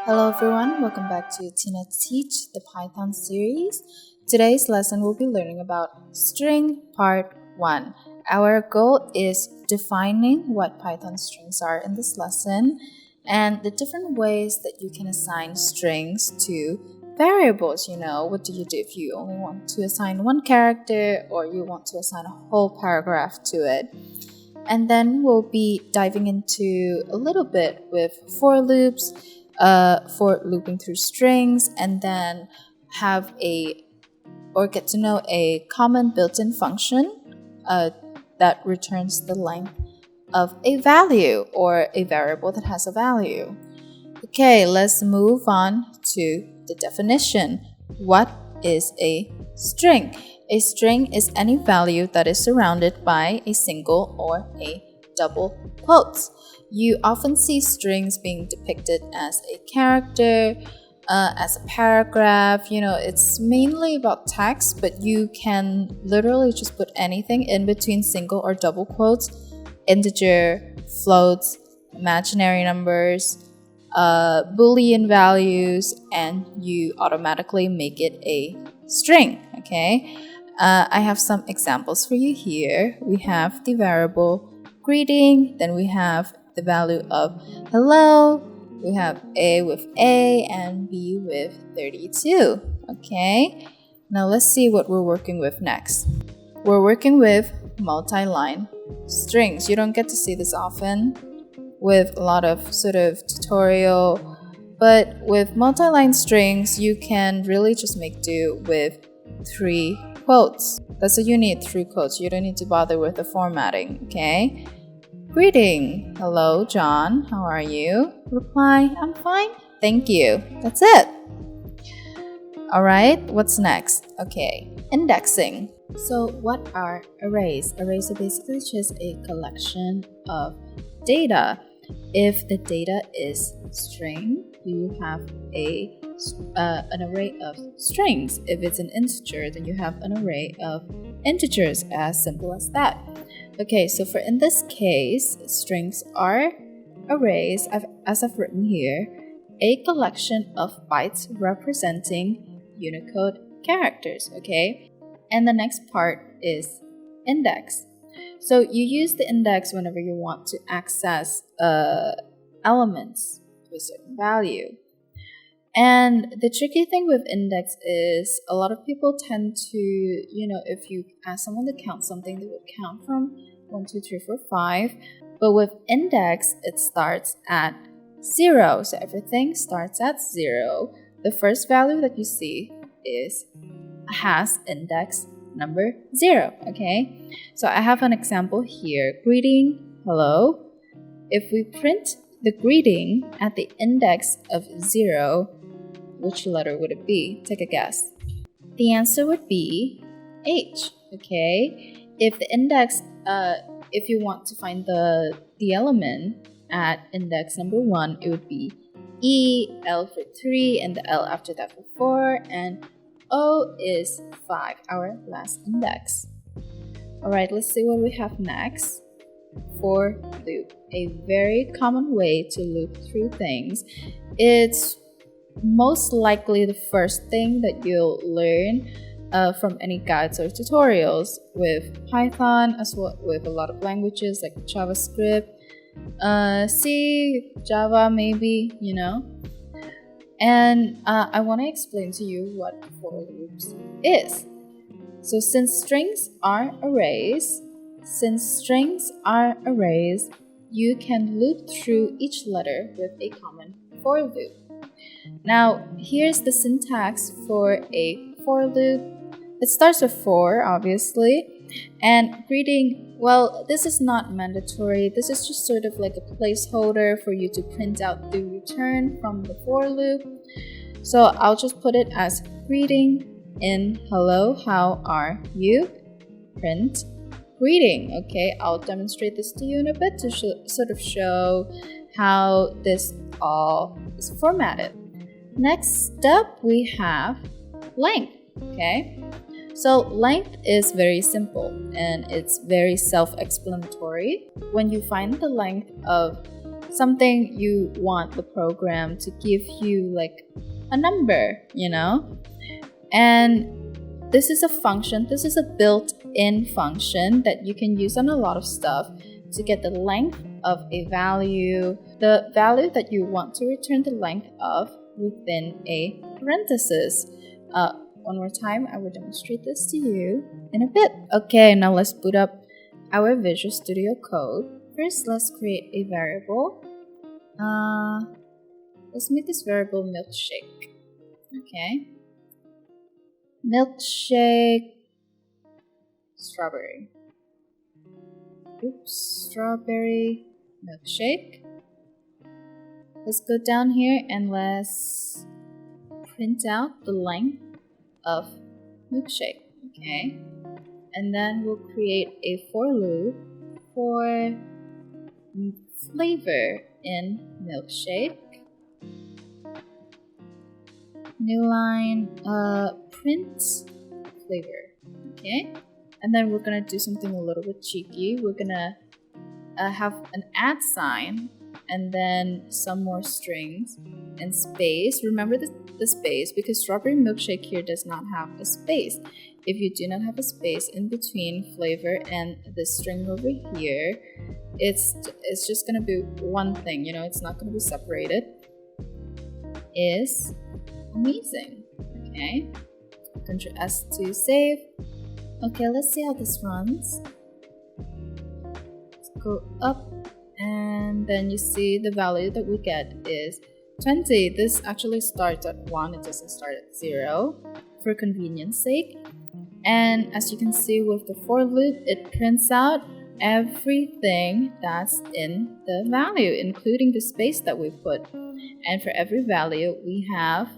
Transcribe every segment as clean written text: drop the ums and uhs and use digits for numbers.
Hello everyone, welcome back to Tinateach, the Python series. Today's lesson we'll be learning about string part 1. Our goal is defining what Python strings are in this lesson and the different ways that you can assign strings to variables. What do you do if you only want to assign one character or you want to assign a whole paragraph to it? And then we'll be diving into a little bit with for loops, for looping through strings, and then get to know a common built-in function that returns the length of a value or a variable that has a value. Okay, let's move on to the definition. What is a string? A string is any value that is surrounded by a single or a double quotes. You often see strings being depicted as a character, as a paragraph. It's mainly about text, but you can literally just put anything in between single or double quotes, integer, floats, imaginary numbers, Boolean values, and you automatically make it a string, okay? I have some examples for you here. We have the variable greeting, then we have the value of hello, we have A with A and B with 32. Okay, now let's see what we're working with next. We're working with multi-line strings. You don't get to see this often with a lot of sort of tutorial, but with multi-line strings you can really just make do with 3 quotes. That's what you need, 3 quotes. You don't need to bother with the formatting, okay? Greeting. Hello, John. How are you? Reply, I'm fine. Thank you. That's it. Alright, what's next? Okay, indexing. So what are arrays? Arrays are basically just a collection of data. If the data is string, you have an array of strings. If it's an integer, then you have an array of integers, as simple as that. Okay, so in this case, strings are arrays, as I've written here, a collection of bytes representing Unicode characters, okay? And the next part is index. So you use the index whenever you want to access elements to a certain value. And the tricky thing with index is a lot of people tend to, if you ask someone to count something, they would count from 1, 2, 3, 4, 5. But with index, it starts at 0. So everything starts at 0. The first value that you see has index number 0, okay? So I have an example here. Greeting, hello. If we print the greeting at the index of 0, which letter would it be? Take a guess. The answer would be H, okay? If the index, if you want to find the element at index number 1, it would be E, L for 3, and the L after that for 4, and O is 5, our last index. Alright, let's see what we have next. For loop, a very common way to loop through things. It's most likely the first thing that you'll learn from any guides or tutorials with Python, as well with a lot of languages like JavaScript, C, Java maybe, And I want to explain to you what for loops is. So since strings are arrays, you can loop through each letter with a common for loop. Now, here's the syntax for a for loop. It starts with for, obviously, and greeting, well, this is not mandatory. This is just sort of like a placeholder for you to print out the return from the for loop. So I'll just put it as greeting in hello, how are you? Print greeting. Okay, I'll demonstrate this to you in a bit to sort of show how this all is formatted. Next up, we have length. Okay, so length is very simple and it's very self-explanatory. When you find the length of something you want the program to give you like a number, and this is a function, this is a built-in function that you can use on a lot of stuff to get the length of a value, the value that you want to return the length of within a parenthesis. One more time, I will demonstrate this to you in a bit. Okay, now let's boot up our Visual Studio Code. First, let's create a variable. Let's make this variable milkshake. Okay. Milkshake strawberry. Oops, strawberry milkshake. Let's go down here and let's print out the length of milkshake. Okay. And then we'll create a for loop for flavor in milkshake. New line, print flavor. Okay. And then we're gonna do something a little bit cheeky. We're gonna have an @ sign and then some more strings and space. Remember the space because strawberry milkshake here does not have a space. If you do not have a space in between flavor and the string over here, it's just gonna be one thing, it's not gonna be separated. Is amazing. Okay. Ctrl S to save. Okay, let's see how this runs. Let's go up, and then you see the value that we get is 20. This actually starts at 1, it doesn't start at 0 for convenience sake. And as you can see with the for loop, it prints out everything that's in the value, including the space that we put. And for every value we have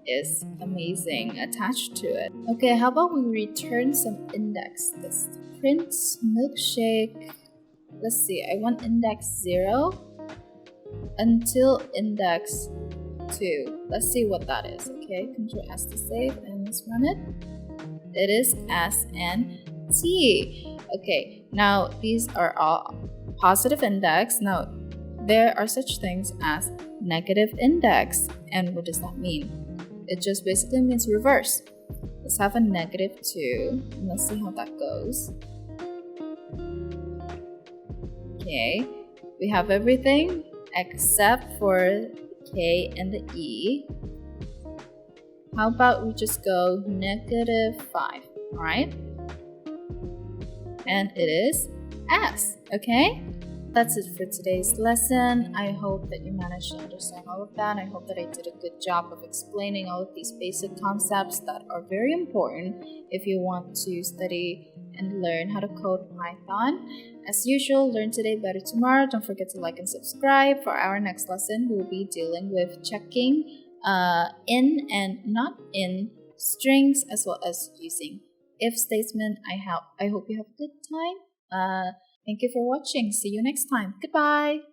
is amazing attached to it. Okay, how about we return some index list? Print milkshake. Let's see, I want index 0 until index 2. Let's see what that is. Okay, Ctrl S to save and let's run it. It is S and T. Okay, now these are all positive index. Now there are such things as negative index. And what does that mean? It just basically means reverse. Let's have a -2 and let's see how that goes. Okay, we have everything except for the K and the E. How about we just go -5, alright? And it is S, okay? That's it for today's lesson. I hope that you managed to understand all of that. I hope that I did a good job of explaining all of these basic concepts that are very important if you want to study and learn how to code Python. As usual, learn today, better tomorrow. Don't forget to like and subscribe. For our next lesson, we'll be dealing with checking in and not in strings, as well as using if statement. I hope you have a good time. Thank you for watching. See you next time. Goodbye.